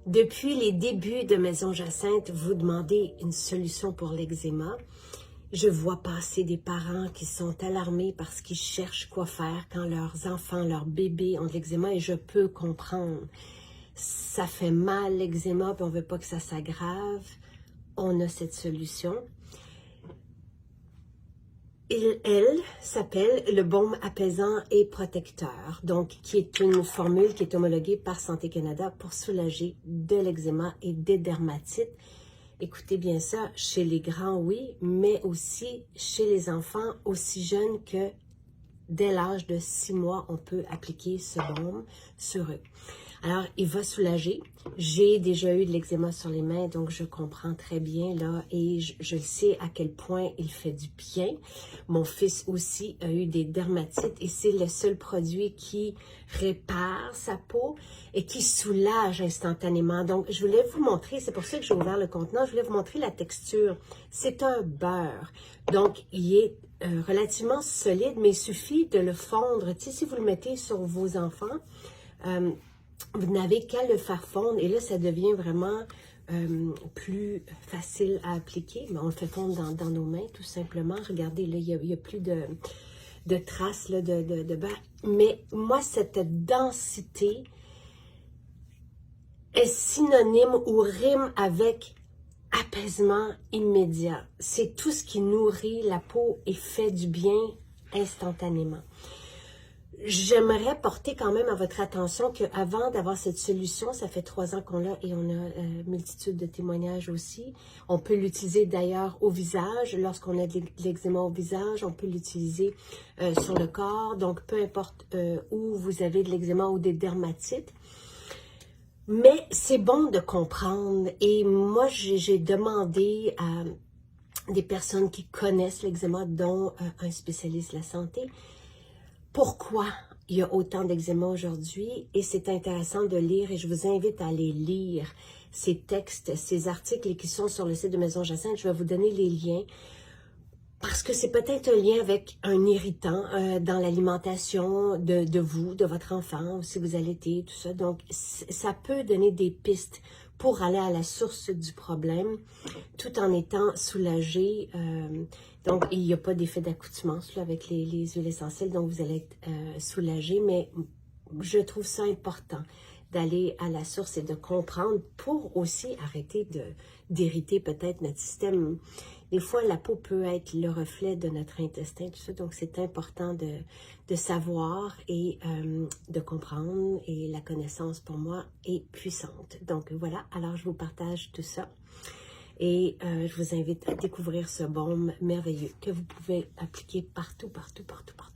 Depuis les débuts de Maison Jacinthe, vous demandez une solution pour l'eczéma. Je vois passer des parents qui sont alarmés parce qu'ils cherchent quoi faire quand leurs enfants, leurs bébés ont de l'eczéma et je peux comprendre. Ça fait mal l'eczéma et on ne veut pas que ça s'aggrave. On a cette solution. Elle s'appelle le baume apaisant et protecteur, donc qui est une formule qui est homologuée par Santé Canada pour soulager de l'eczéma et des dermatites. Écoutez bien ça, chez les grands, oui, mais aussi chez les enfants aussi jeunes que dès l'âge de 6 mois, on peut appliquer ce baume sur eux. Alors, il va soulager. J'ai déjà eu de l'eczéma sur les mains, donc je comprends très bien, là, et je sais à quel point il fait du bien. Mon fils aussi a eu des dermatites et c'est le seul produit qui répare sa peau et qui soulage instantanément. Donc, je voulais vous montrer, c'est pour ça que j'ai ouvert le contenant, je voulais vous montrer la texture. C'est un beurre, donc il est relativement solide, mais il suffit de le fondre. Tu sais, si vous le mettez sur vos enfants, vous n'avez qu'à le faire fondre et là, ça devient vraiment plus facile à appliquer. Mais on le fait fondre dans nos mains, tout simplement. Regardez, là, il n'y a plus de traces là, de beurre. Mais moi, cette densité est synonyme ou rime avec apaisement immédiat. C'est tout ce qui nourrit la peau et fait du bien instantanément. J'aimerais porter quand même à votre attention qu'avant d'avoir cette solution, ça fait 3 ans qu'on l'a et on a multitude de témoignages aussi. On peut l'utiliser d'ailleurs au visage, lorsqu'on a de l'eczéma au visage, on peut l'utiliser sur le corps, donc peu importe où vous avez de l'eczéma ou des dermatites. Mais c'est bon de comprendre et moi j'ai demandé à des personnes qui connaissent l'eczéma, dont un spécialiste de la santé, pourquoi il y a autant d'eczéma aujourd'hui et c'est intéressant de lire et je vous invite à aller lire ces textes, ces articles qui sont sur le site de Maison Jacinthe. Je vais vous donner les liens parce que c'est peut-être un lien avec un irritant dans l'alimentation de vous, de votre enfant, si vous allaitez, tout ça. Donc, ça peut donner des pistes pour aller à la source du problème tout en étant soulagé. Donc, il n'y a pas d'effet d'accoutumance avec les huiles essentielles, donc vous allez être soulagé, mais je trouve ça important d'aller à la source et de comprendre pour aussi arrêter d'irriter peut-être notre système. Des fois, la peau peut être le reflet de notre intestin, tout ça, donc c'est important de savoir et de comprendre, et la connaissance pour moi est puissante. Donc voilà, alors je vous partage tout ça. Et je vous invite à découvrir ce baume merveilleux que vous pouvez appliquer partout, partout, partout, partout.